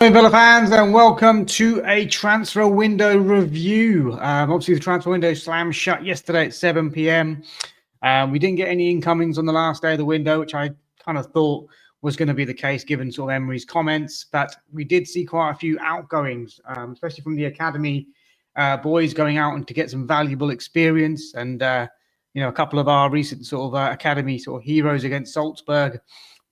Hello, Villa fans, and welcome to a transfer window review. Obviously, the transfer window slammed shut yesterday at 7 p.m. We didn't get any incomings on the last day of the window, which I kind of thought was going to be the case given sort of Emery's comments. But we did see quite a few outgoings, especially from the academy boys going out and to get some valuable experience. And, a couple of our recent sort of academy sort of heroes against Salzburg,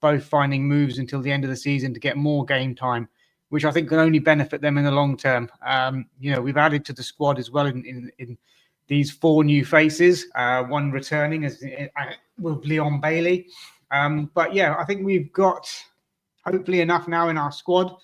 both finding moves until the end of the season to get more game time, which I think can only benefit them in the long term. We've added to the squad as well in these four new faces, one returning as with Leon Bailey. I think we've got hopefully enough now in our squad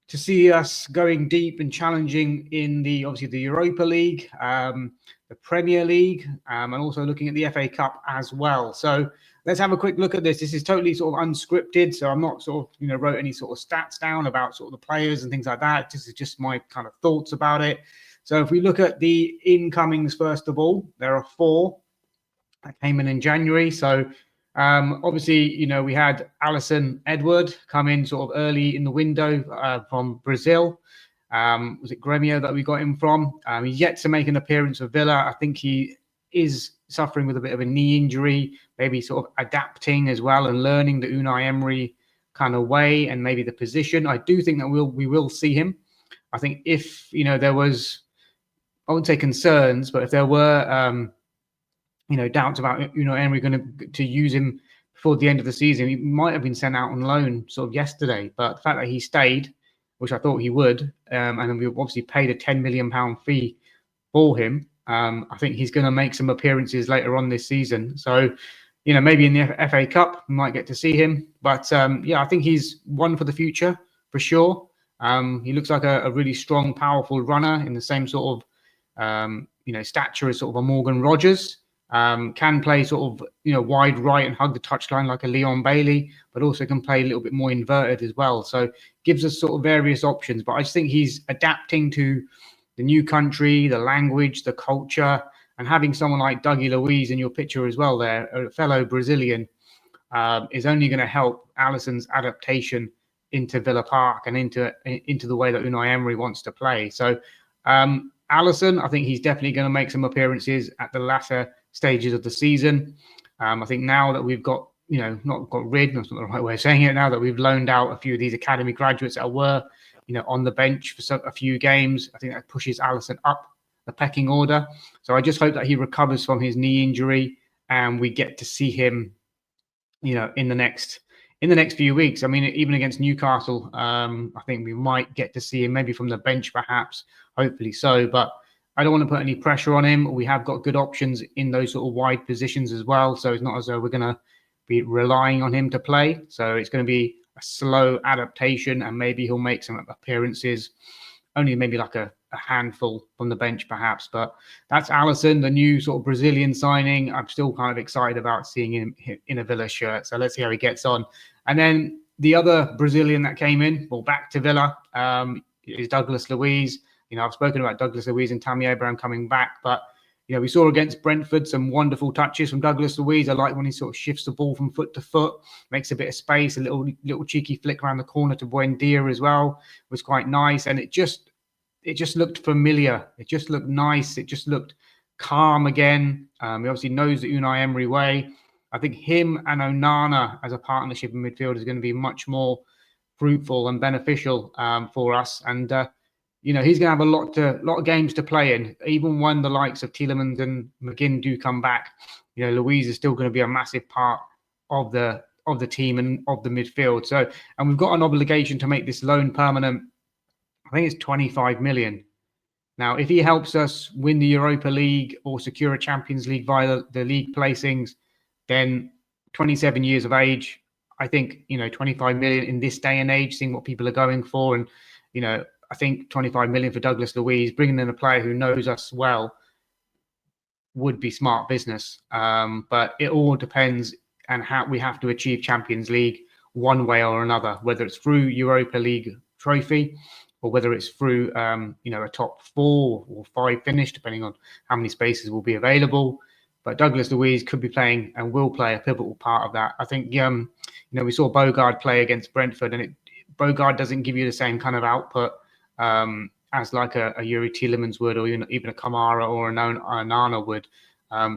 to see us going deep and challenging in the Europa League, the Premier League, and also looking at the FA Cup as well. So let's have a quick look at this. This is totally sort of unscripted, so I'm not sort of, wrote any sort of stats down about sort of the players and things like that. This is just my kind of thoughts about it. So if we look at the incomings, first of all, there are four that came in January. So obviously, we had Alysson Edward come in sort of early in the window from Brazil. Was it Gremio that we got him from? He's yet to make an appearance for Villa. I think he is suffering with a bit of a knee injury, maybe sort of adapting as well and learning the Unai Emery kind of way and maybe the position. I do think that we will see him. I think if, there was, I wouldn't say concerns, but if there were, doubts about, Emery going to use him before the end of the season, he might have been sent out on loan sort of yesterday. But the fact that he stayed, which I thought he would, and then we obviously paid a £10 million fee for him, I think he's going to make some appearances later on this season. So, maybe in the FA Cup, we might get to see him. But, I think he's one for the future, for sure. He looks like a really strong, powerful runner in the same sort of, stature as sort of a Morgan Rogers. Can play sort of, wide right and hug the touchline like a Leon Bailey, but also can play a little bit more inverted as well. So gives us sort of various options. But I just think he's adapting to the new country, the language, the culture, and having someone like Dougie Luiz in your picture as well there, a fellow Brazilian, is only going to help Alisson's adaptation into Villa Park and into the way that Unai Emery wants to play. So Alysson, I think he's definitely going to make some appearances at the latter stages of the season. I think now that we've got, not got rid, that's not the right way of saying it, now that we've loaned out a few of these academy graduates that were, on the bench for a few games, I think that pushes Alysson up the pecking order. So I just hope that he recovers from his knee injury and we get to see him, in the next few weeks. I mean, even against Newcastle, I think we might get to see him maybe from the bench, perhaps, hopefully so. But I don't want to put any pressure on him. We have got good options in those sort of wide positions as well. So it's not as though we're going to be relying on him to play. So it's going to be a slow adaptation and maybe he'll make some appearances, only maybe like a handful from the bench perhaps. But that's Alysson, the new sort of Brazilian signing. I'm still kind of excited about seeing him in a Villa shirt. So let's see how he gets on. And then the other Brazilian that came in, back to Villa, is Douglas Luiz. I've spoken about Douglas Luiz and Tammy Abraham coming back, but we saw against Brentford some wonderful touches from Douglas Luiz. I like when he sort of shifts the ball from foot to foot, makes a bit of space, a little cheeky flick around the corner to Buendia as well was quite nice, and it just looked familiar. It just looked nice. It just looked calm again. He obviously knows the Unai Emery way. I think him and Onana as a partnership in midfield is going to be much more fruitful and beneficial for us. And he's going to have a lot of games to play in. Even when the likes of Tielemans and McGinn do come back, Luiz is still going to be a massive part of the team and of the midfield. So, and we've got an obligation to make this loan permanent. I think it's 25 million. Now, if he helps us win the Europa League or secure a Champions League via the league placings, then 27 years of age, I think, 25 million in this day and age, seeing what people are going for. And, I think 25 million for Douglas Luiz, bringing in a player who knows us well, would be smart business. But it all depends on how we have to achieve Champions League one way or another, whether it's through Europa League trophy or whether it's through, a top 4 or 5 finish, depending on how many spaces will be available. But Douglas Luiz could be playing and will play a pivotal part of that. I think, we saw Bogard play against Brentford, and Bogard doesn't give you the same kind of output as like a Yuri Tielemans would, or even a Kamara or an Onana would.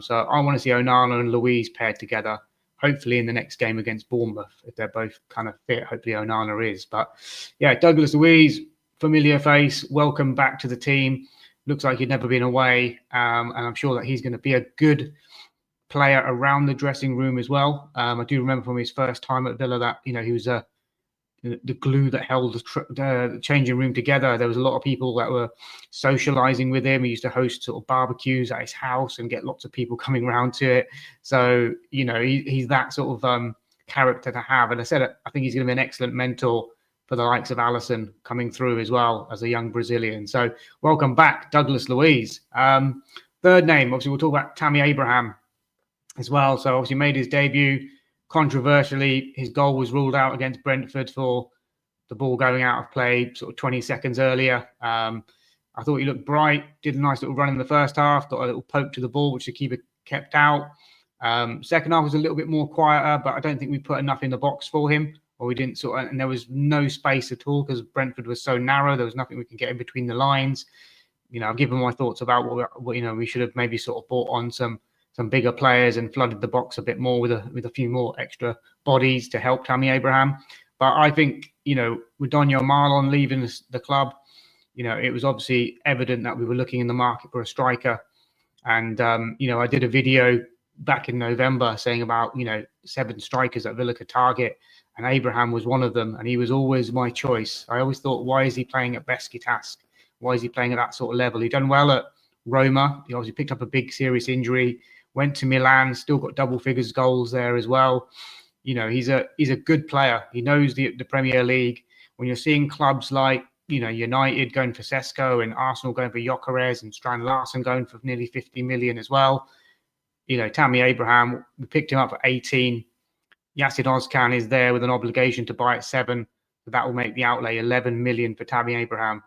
So I want to see Onana and Luiz paired together, hopefully in the next game against Bournemouth, if they're both kind of fit. Hopefully Onana is. But yeah, Douglas Luiz, familiar face, welcome back to the team. Looks like he'd never been away. And I'm sure that he's going to be a good player around the dressing room as well. I do remember from his first time at Villa that, he was the glue that held the changing room together. There was a lot of people that were socializing with him. He used to host sort of barbecues at his house and get lots of people coming around to it. So, he's that sort of character to have. And I think he's going to be an excellent mentor for the likes of Alysson coming through as well as a young Brazilian. So welcome back, Douglas Luiz. Third name, obviously, we'll talk about Tammy Abraham as well. So obviously made his debut. Controversially, his goal was ruled out against Brentford for the ball going out of play sort of 20 seconds earlier. I thought he looked bright, did a nice little run in the first half, got a little poke to the ball, which the keeper kept out. Second half was a little bit more quieter, but I don't think we put enough in the box for him, or we didn't and there was no space at all because Brentford was so narrow. There was nothing we can get in between the lines. I've given my thoughts about what we should have maybe sort of brought on some bigger players and flooded the box a bit more with a few more extra bodies to help Tammy Abraham. But I think, with Malen leaving the club, it was obviously evident that we were looking in the market for a striker. And, I did a video back in November saying about, 7 strikers that Villa could target. And Abraham was one of them. And he was always my choice. I always thought, why is he playing at Besiktas? Why is he playing at that sort of level? He done well at Roma. He obviously picked up a big serious injury. Went to Milan, still got double figures goals there as well. He's a good player. He knows the Premier League. When you're seeing clubs like, United going for Sesko and Arsenal going for Gyökeres and Strand Larsen going for nearly 50 million as well. Tammy Abraham, we picked him up for 18. Yassin Ozcan is there with an obligation to buy at 7. So that will make the outlay 11 million for Tammy Abraham.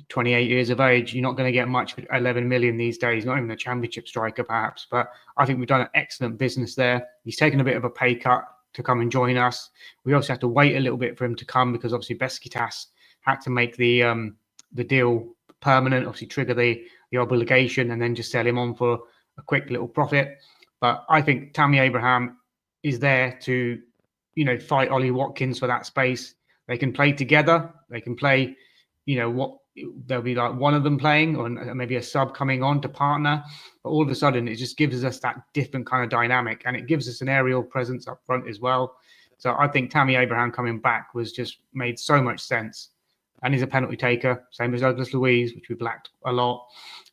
28 years of age, you're not going to get much for 11 million these days, not even a championship striker perhaps, but I think we've done an excellent business there. He's taken a bit of a pay cut to come and join us. We also have to wait a little bit for him to come because obviously Besiktas had to make the deal permanent, obviously trigger the obligation and then just sell him on for a quick little profit. But I think Tammy Abraham is there to, fight Ollie Watkins for that space. They can play together. They can play, there'll be like one of them playing or maybe a sub coming on to partner, but all of a sudden it just gives us that different kind of dynamic and it gives us an aerial presence up front as well. So I think Tammy Abraham coming back was just made so much sense, and he's a penalty taker, same as Douglas Luiz, which we've lacked a lot.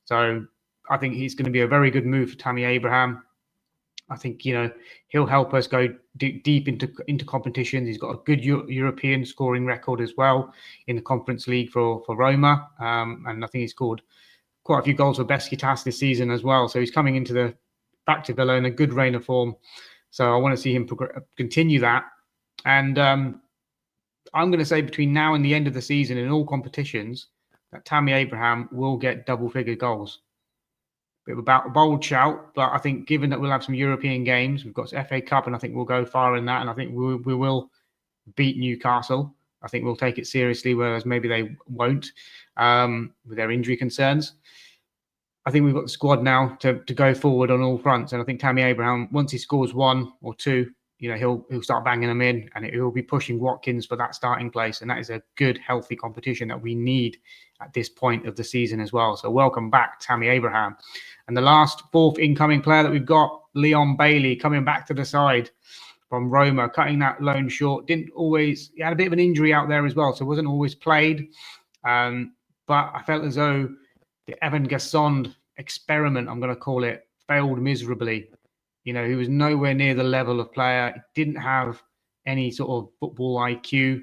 So I think he's going to be a very good move for Tammy Abraham. I think, he'll help us go deep into competitions. He's got a good European scoring record as well in the Conference League for Roma. And I think he's scored quite a few goals for Besiktas this season as well. So he's coming back to Villa in a good reign of form. So I want to see him continue that. And I'm going to say between now and the end of the season in all competitions that Tammy Abraham will get double-figure goals. Bit of a bold shout, but I think given that we'll have some European games, we've got FA Cup, and I think we'll go far in that, and I think we will beat Newcastle. I think we'll take it seriously, whereas maybe they won't with their injury concerns. I think we've got the squad now to go forward on all fronts, and I think Tammy Abraham, once he scores 1 or 2, he'll start banging them in, and he'll be pushing Watkins for that starting place, and that is a good, healthy competition that we need at this point of the season as well. So welcome back, Tammy Abraham. And the last 4th incoming player that we've got, Leon Bailey, coming back to the side from Roma, cutting that loan short. He had a bit of an injury out there as well, so wasn't always played. But I felt as though the Evan Guessand experiment, I'm going to call it, failed miserably. He was nowhere near the level of player. He didn't have any sort of football IQ.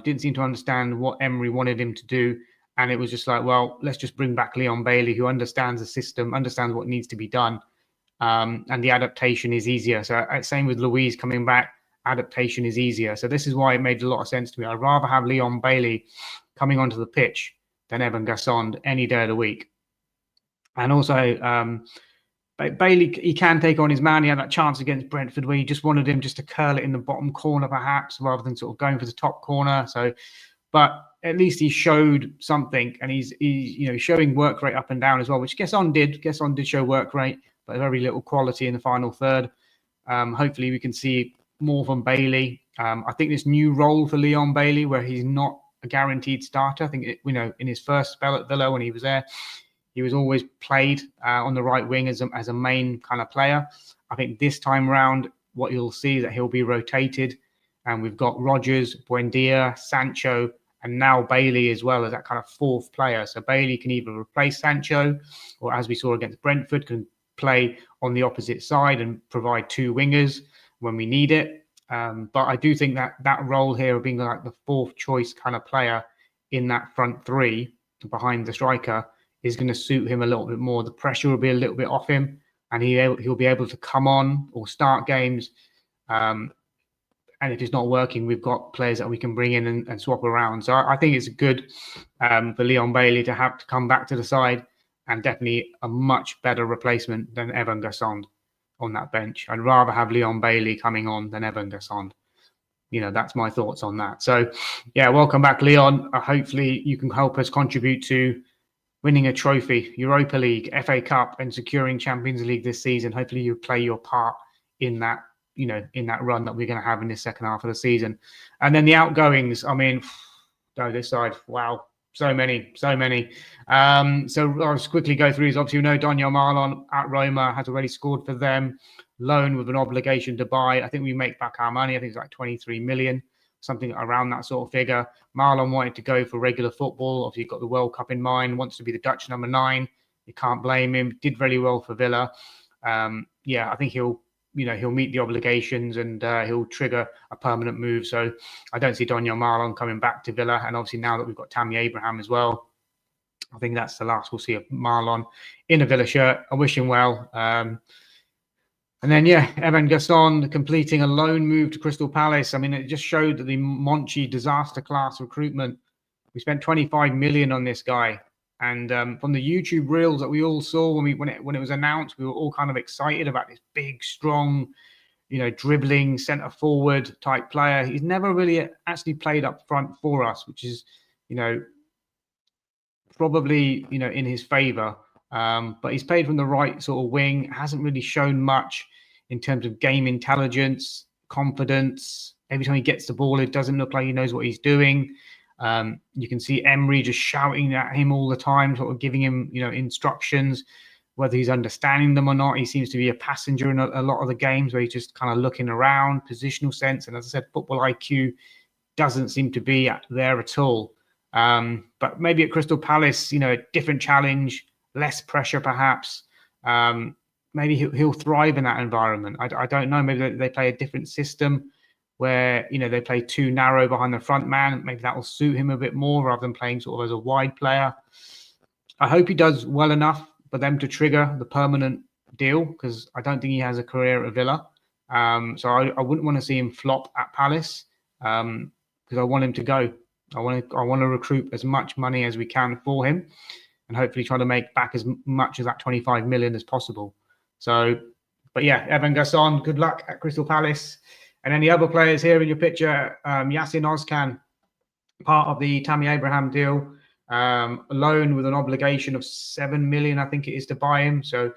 Didn't seem to understand what Emery wanted him to do. And it was just like, well, let's just bring back Leon Bailey, who understands the system, understands what needs to be done. And the adaptation is easier. So same with Luiz coming back, adaptation is easier. So this is why it made a lot of sense to me. I'd rather have Leon Bailey coming onto the pitch than Evan Guessand any day of the week. And also, Bailey, he can take on his man. He had that chance against Brentford where he just wanted him just to curl it in the bottom corner, perhaps, rather than sort of going for the top corner. So, but at least he showed something, and he's showing work rate up and down as well, which Guessand did. Guessand did show work rate, but very little quality in the final third. Hopefully, we can see more from Bailey. I think this new role for Leon Bailey, where he's not a guaranteed starter. I think in his first spell at Villa when he was there, he was always played on the right wing as a main kind of player. I think this time round, what you'll see is that he'll be rotated, and we've got Rodgers, Buendia, Sancho, and now Bailey as well as that kind of fourth player. So Bailey can either replace Sancho, or as we saw against Brentford, can play on the opposite side and provide two wingers when we need it. But I do think that role here of being like the fourth choice kind of player in that front three behind the striker is going to suit him a little bit more. The pressure will be a little bit off him, and he'll be able to come on or start games. And if it's not working, we've got players that we can bring in and swap around. So I think it's good for Leon Bailey to have to come back to the side, and definitely a much better replacement than Evan Guessand on that bench. I'd rather have Leon Bailey coming on than Evan Guessand. That's my thoughts on that. So, yeah, welcome back, Leon. Hopefully you can help us contribute to winning a trophy, Europa League, FA Cup, and securing Champions League this season. Hopefully you play your part in that, in that run that we're going to have in this second half of the season. And then the outgoings, I mean, this side, wow, so many. So I'll just quickly go through these. Obviously, we know Daniel Malen at Roma has already scored for them, loan with an obligation to buy. I think we make back our money. I think it's like 23 million. Something around that sort of figure. Malen wanted to go for regular football. Obviously, you've got the World Cup in mind, wants to be the Dutch number 9. You can't blame him. Did very well for Villa. I think he'll meet the obligations, and he'll trigger a permanent move. So I don't see Daniel Malen coming back to Villa. And obviously now that we've got Tammy Abraham as well, I think that's the last we'll see of Malen in a Villa shirt. I wish him well. And then, Evan Guessand completing a loan move to Crystal Palace. I mean, it just showed that the Monchi disaster class recruitment. We spent 25 million on this guy. And from the YouTube reels that we all saw when it was announced, we were all kind of excited about this big, strong, dribbling centre forward type player. He's never really actually played up front for us, which is, probably, in his favour. But he's played from the right sort of wing. Hasn't really shown much in terms of game intelligence, confidence. Every time he gets the ball, it doesn't look like he knows what he's doing. You can see Emery just shouting at him all the time, sort of giving him, instructions, whether he's understanding them or not. He seems to be a passenger in a lot of the games where he's just kind of looking around, positional sense. And as I said, football IQ doesn't seem to be there at all. But maybe at Crystal Palace, a different challenge, less pressure perhaps. Maybe he'll thrive in that environment. I don't know. Maybe they play a different system where, they play too narrow behind the front man. Maybe that will suit him a bit more rather than playing sort of as a wide player. I hope he does well enough for them to trigger the permanent deal, because I don't think he has a career at Villa. So I wouldn't want to see him flop at Palace, because I want him to go. I want to recruit as much money as we can for him, and hopefully try to make back as much of that 25 million as possible. So, but Evan Guessand, good luck at Crystal Palace. And then the other players here in your picture, Yasin Ozcan, part of the Tammy Abraham deal, a loan with an obligation of 7 million, I think it is, to buy him. So,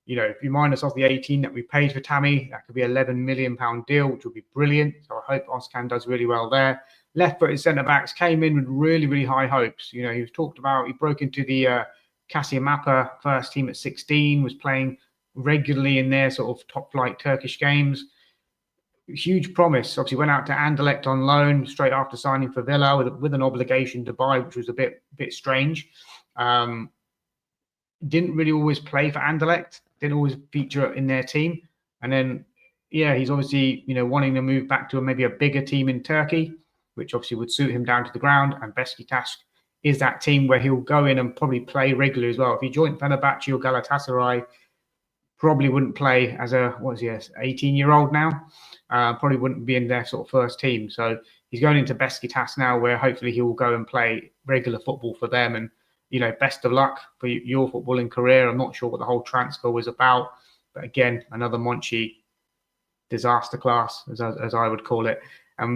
if you minus off the 18 that we paid for Tammy, that could be £11 million deal, which would be brilliant. So I hope Ozcan does really well there. Left-footed centre-backs came in with really, really high hopes. He was talked about, he broke into the Kassiamapa first team at 16, was playing regularly in their sort of top-flight Turkish games. Huge promise. Obviously went out to Anderlecht on loan straight after signing for Villa with an obligation to buy, which was a bit strange. Didn't really always play for Anderlecht. Didn't always feature in their team. And then, he's obviously, wanting to move back to maybe a bigger team in Turkey, which obviously would suit him down to the ground. And Beşiktaş is that team where he'll go in and probably play regularly as well. If he joined Fenerbahçe or Galatasaray, probably wouldn't play as a 18-year-old now. Probably wouldn't be in their sort of first team. So he's going into Beşiktaş now, where hopefully he will go and play regular football for them and best of luck for your footballing career. I'm not sure what the whole transfer was about, but again, another Monchi disaster class, as I would call it.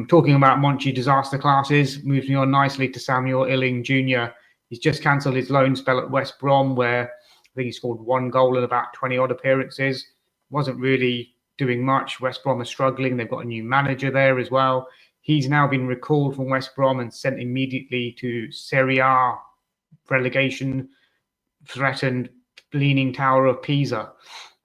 Talking about Monchi disaster classes, moves me on nicely to Samuel Illing Jr. He's just cancelled his loan spell at West Brom, where I think he scored 1 goal in about 20 odd appearances. Wasn't really doing much. West Brom are struggling. They've got a new manager there as well. He's now been recalled from West Brom and sent immediately to Serie A, relegation threatened Leaning Tower of Pisa.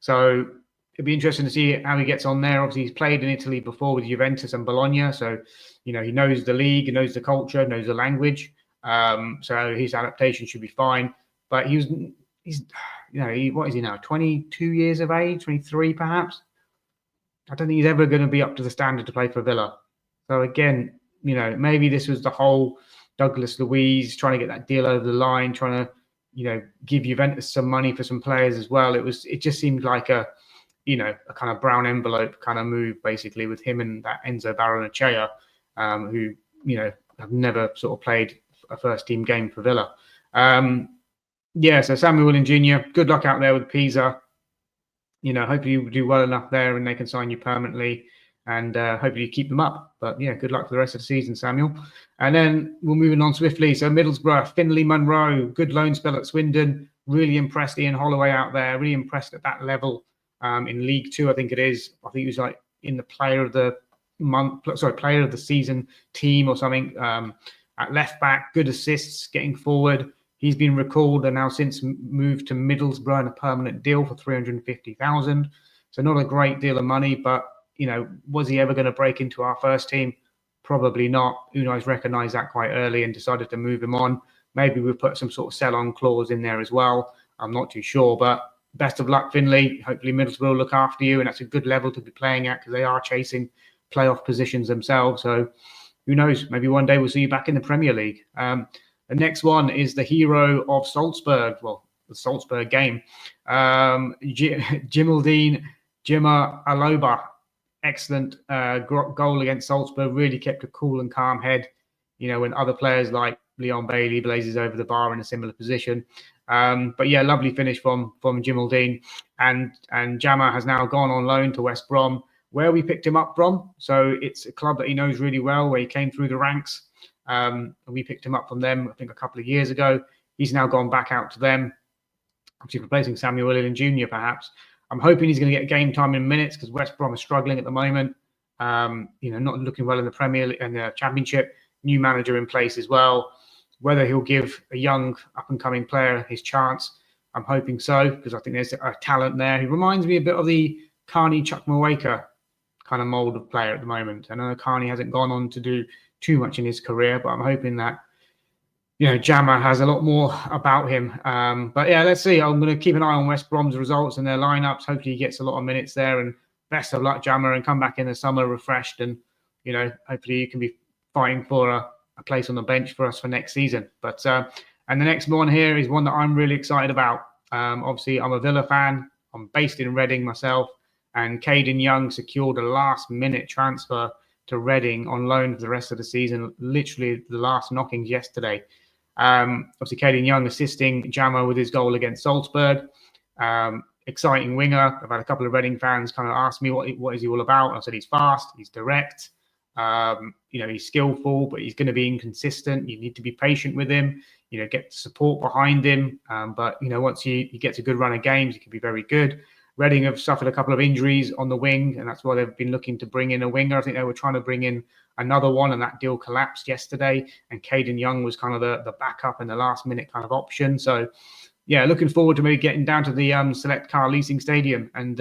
So it'd be interesting to see how he gets on there. Obviously, he's played in Italy before with Juventus and Bologna, so he knows the league, he knows the culture, knows the language. So his adaptation should be fine. But he's what is he now? 22 years of age, 23 perhaps. I don't think he's ever going to be up to the standard to play for Villa. So again, maybe this was the whole Douglas Luiz trying to get that deal over the line, trying to give Juventus some money for some players as well. It just seemed like a kind of brown envelope kind of move, basically, with him and that Enzo Barrenechea, who have never sort of played a first team game for Villa. So Samuel Willian Jr., good luck out there with Pisa. Hopefully you do well enough there and they can sign you permanently, and hopefully you keep them up. But yeah, good luck for the rest of the season, Samuel. And then we're moving on swiftly. So Middlesbrough, Finley Munro, good loan spell at Swindon. Really impressed Ian Holloway out there. Really impressed at that level in League Two, I think it is. I think he was like in the player of the season team or something. At left back, good assists, getting forward. He's been recalled and now since moved to Middlesbrough on a permanent deal for 350,000. So not a great deal of money, but was he ever going to break into our first team? Probably not. Unai's recognised that quite early and decided to move him on. Maybe we'll put some sort of sell-on clause in there as well. I'm not too sure, but best of luck, Finley. Hopefully Middlesbrough will look after you, and that's a good level to be playing at because they are chasing playoff positions themselves. So who knows? Maybe one day we'll see you back in the Premier League. The next one is the hero of Salzburg. Well, the Salzburg game. Jama Aloba. Excellent goal against Salzburg. Really kept a cool and calm head, when other players like Leon Bailey blazes over the bar in a similar position. But yeah, lovely finish from Jimaldine. And Jama has now gone on loan to West Brom, where we picked him up from. So it's a club that he knows really well, where he came through the ranks. We picked him up from them, I think, a couple of years ago. He's now gone back out to them, obviously replacing Samuel Willian Jr. perhaps. I'm hoping he's going to get game time in minutes because West Brom is struggling at the moment. Not looking well in the Premier League and the Championship. New manager in place as well. Whether he'll give a young up-and-coming player his chance, I'm hoping so, because I think there's a talent there. He reminds me a bit of the Carney Chukwuemeka kind of mold of player at the moment. I know Carney hasn't gone on to do too much in his career, but I'm hoping that Jama has a lot more about him. But yeah, let's see. I'm going to keep an eye on West Brom's results and their lineups. Hopefully he gets a lot of minutes there, and best of luck, Jama, and come back in the summer refreshed, and hopefully you can be fighting for a place on the bench for us for next season. But and the next one here is one that I'm really excited about. Obviously, I'm a Villa fan. I'm based in Reading myself, and Kadan Young secured a last-minute transfer to Reading on loan for the rest of the season. Literally the last knockings yesterday. Obviously, Kadan Young assisting Jama with his goal against Salzburg. Exciting winger. I've had a couple of Reading fans kind of ask me what is he all about. And I said he's fast, he's direct, he's skillful, but he's going to be inconsistent. You need to be patient with him. Get support behind him. But once he gets a good run of games, he can be very good. Reading have suffered a couple of injuries on the wing, and that's why they've been looking to bring in a winger. I think they were trying to bring in another one, and that deal collapsed yesterday. And Kadan Young was kind of the backup and the last-minute kind of option. So, yeah, looking forward to maybe getting down to the Select Car Leasing Stadium and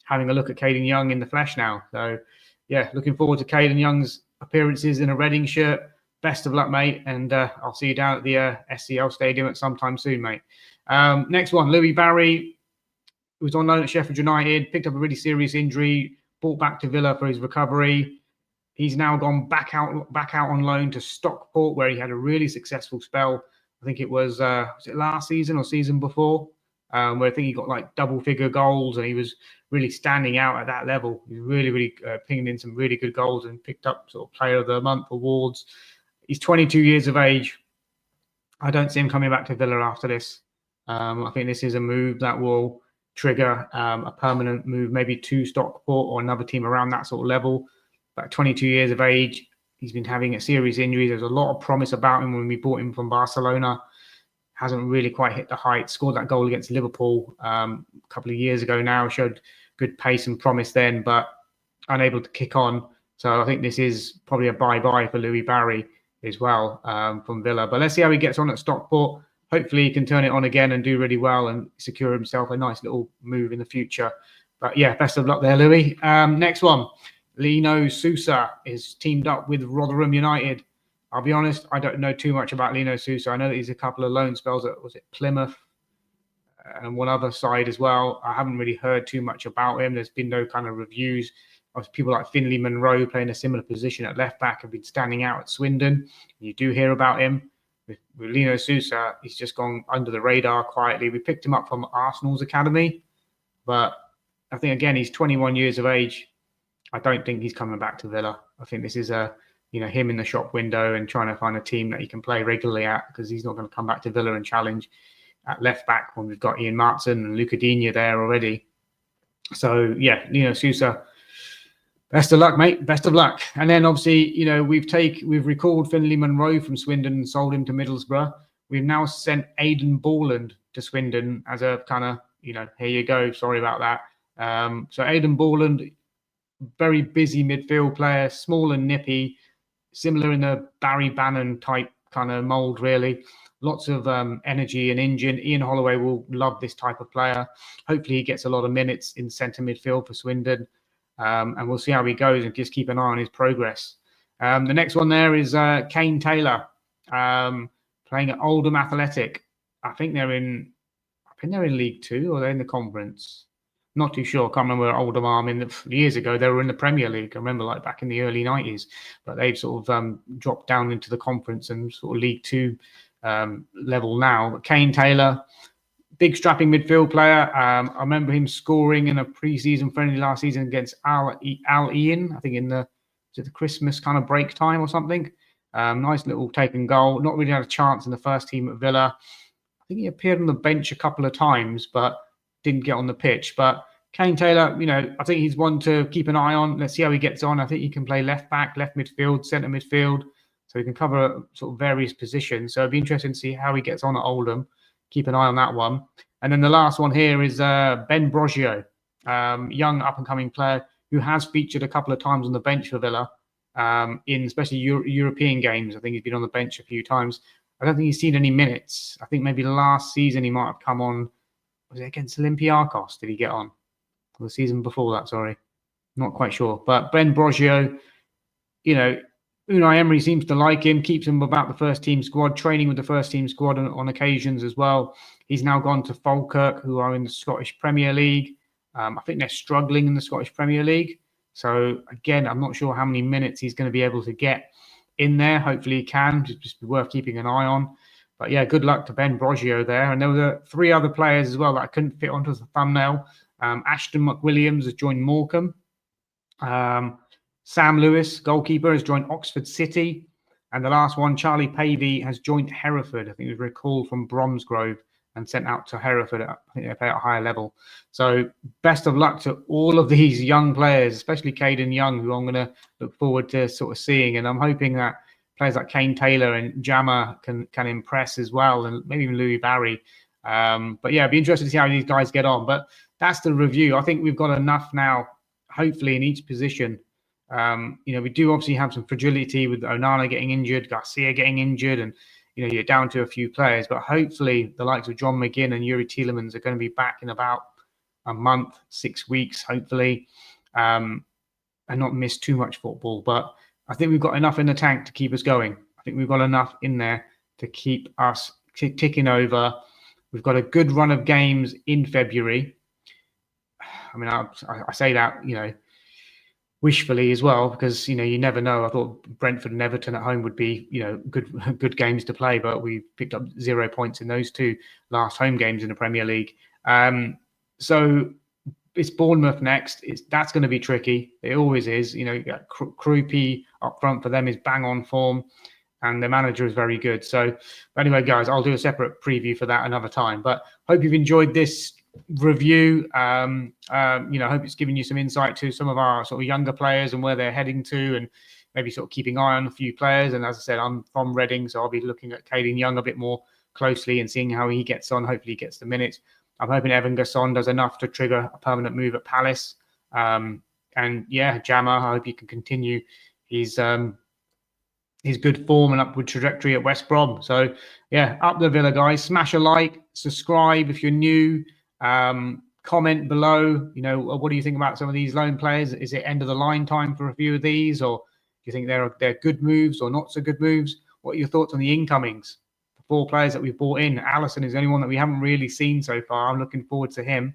having a look at Kadan Young in the flesh now. So, yeah, looking forward to Kadan Young's appearances in a Reading shirt. Best of luck, mate, and I'll see you down at the SCL Stadium at some time soon, mate. Next one, Louis Barry, who was on loan at Sheffield United, picked up a really serious injury, brought back to Villa for his recovery. He's now gone back out on loan to Stockport, where he had a really successful spell. I think it was it last season or season before, where I think he got like double-figure goals, and he was really standing out at that level. He was really pinging in some really good goals and picked up sort of Player of the Month awards. He's 22 years of age. I don't see him coming back to Villa after this. I think this is a move that will trigger a permanent move, maybe to Stockport or another team around that sort of level. But 22 years of age, he's been having a serious injuries. There's a lot of promise about him when we bought him from Barcelona. Hasn't really quite hit the height. Scored that goal against Liverpool a couple of years ago now. Showed good pace and promise then, but unable to kick on. So I think this is probably a bye-bye for Louis Barry as well from Villa. But let's see how he gets on at Stockport. Hopefully he can turn it on again and do really well and secure himself a nice little move in the future. But yeah, best of luck there, Louis. Next one, Lino Sousa is teamed up with Rotherham United. I'll be honest, I don't know too much about Lino Sousa. I know that he's a couple of loan spells at, was it Plymouth and one other side as well. I haven't really heard too much about him. There's been no kind of reviews. People like Finley Monroe playing a similar position at left back have been standing out at Swindon. You do hear about him. With Lino Sousa, he's just gone under the radar quietly. We picked him up from Arsenal's academy, but I think, again, he's 21 years of age. I don't think he's coming back to Villa. I think this is him in the shop window and trying to find a team that he can play regularly at, because he's not going to come back to Villa and challenge at left back when we've got Ian Martson and Luca Digne there already. So yeah, Lino Sousa, best of luck, mate. Best of luck. And then obviously, we've recalled Finley Monroe from Swindon and sold him to Middlesbrough. We've now sent Aidan Borland to Swindon as a kind of, here you go. Sorry about that. So Aidan Borland, very busy midfield player, small and nippy, similar in the Barry Bannon type kind of mold, really. Lots of energy and engine. Ian Holloway will love this type of player. Hopefully he gets a lot of minutes in centre midfield for Swindon. And we'll see how he goes and just keep an eye on his progress. The next one there is Kane Taylor, playing at Oldham Athletic. I think they're in League Two, or they're in the Conference. Not too sure. Can't remember where Oldham are. Years ago they were in the Premier League. I remember, like, back in the early 90s, but they've sort of dropped down into the Conference and sort of League Two level now. But Kane Taylor, big strapping midfield player. I remember him scoring in a pre-season friendly last season against Al Ian, I think in the Christmas kind of break time or something. Nice little taken goal. Not really had a chance in the first team at Villa. I think he appeared on the bench a couple of times, but didn't get on the pitch. But Kane Taylor, I think he's one to keep an eye on. Let's see how he gets on. I think he can play left back, left midfield, centre midfield. So he can cover sort of various positions. So it'd be interesting to see how he gets on at Oldham. Keep an eye on that one. And then the last one here is Ben Brogio, young up-and-coming player who has featured a couple of times on the bench for Villa, in especially European games. I think he's been on the bench a few times. I don't think he's seen any minutes. I think maybe last season he might have come on. Was it against Olympiacos? Did he get on? Or the season before that, sorry. Not quite sure. But Ben Brogio, Unai Emery seems to like him, keeps him about the first team squad, training with the first team squad on occasions as well. He's now gone to Falkirk, who are in the Scottish Premier League. I think they're struggling in the Scottish Premier League. So again, I'm not sure how many minutes he's going to be able to get in there. Hopefully he can. Just be worth keeping an eye on. But yeah, good luck to Ben Brogio there. And there were 3 other players as well that I couldn't fit onto the thumbnail. Ashton McWilliams has joined Morecambe. Sam Lewis, goalkeeper, has joined Oxford City. And the last one, Charlie Pavey, has joined Hereford. I think he was recalled from Bromsgrove and sent out to Hereford. I think they play at a higher level. So best of luck to all of these young players, especially Kadan Young, who I'm going to look forward to sort of seeing. And I'm hoping that players like Kane Taylor and Jama can impress as well, and maybe even Louis Barry. But yeah, it'd be interesting to see how these guys get on. But that's the review. I think we've got enough now, hopefully, in each position. We do obviously have some fragility with Onana getting injured, Garcia getting injured, and you're down to a few players. But hopefully the likes of John McGinn and Yuri Tielemans are going to be back in about a month, 6 weeks, hopefully, and not miss too much football. But I think we've got enough in the tank to keep us going. I think we've got enough in there to keep us ticking over. We've got a good run of games in February. I mean, I say that, wishfully as well, because you never know. I thought Brentford and Everton at home would be good games to play, but we picked up 0 points in those 2 last home games in the Premier League. So it's Bournemouth next. That's going to be tricky. It always is. You got Krupi up front for them is bang on form. and the manager is very good. So anyway, guys, I'll do a separate preview for that another time. But hope you've enjoyed this review. Hope it's given you some insight to some of our sort of younger players and where they're heading to, and maybe sort of keeping eye on a few players. And as I said, I'm from Reading, so I'll be looking at Kadan Young a bit more closely and seeing how he gets on. Hopefully he gets the minutes. I'm hoping Evan Guessand does enough to trigger a permanent move at Palace. And yeah, Jama, I hope you can continue his good form and upward trajectory at West Brom. So yeah, up the Villa, guys. Smash a like, subscribe if you're new. Comment below. What do you think about some of these loan players? Is it end of the line time for a few of these, or do you think they're good moves or not so good moves? What are your thoughts on the incomings? The 4 players that we've bought in. Alysson is the only one that we haven't really seen so far. I'm looking forward to him.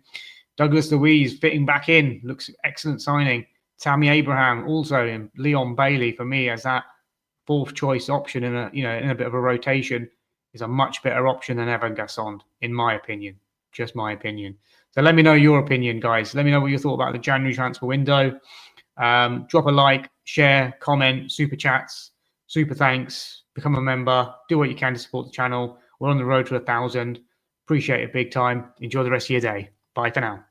Douglas Luiz fitting back in, looks excellent signing. Tammy Abraham also in. Leon Bailey for me as that 4th choice option in a bit of a rotation is a much better option than Evan Guessand, in my opinion. Just my opinion. So let me know your opinion, guys. Let me know what you thought about the January transfer window. Drop a like, share, comment, super chats, super thanks, become a member, do what you can to support the channel. We're on the road to 1,000. Appreciate it big time. Enjoy the rest of your day. Bye for now.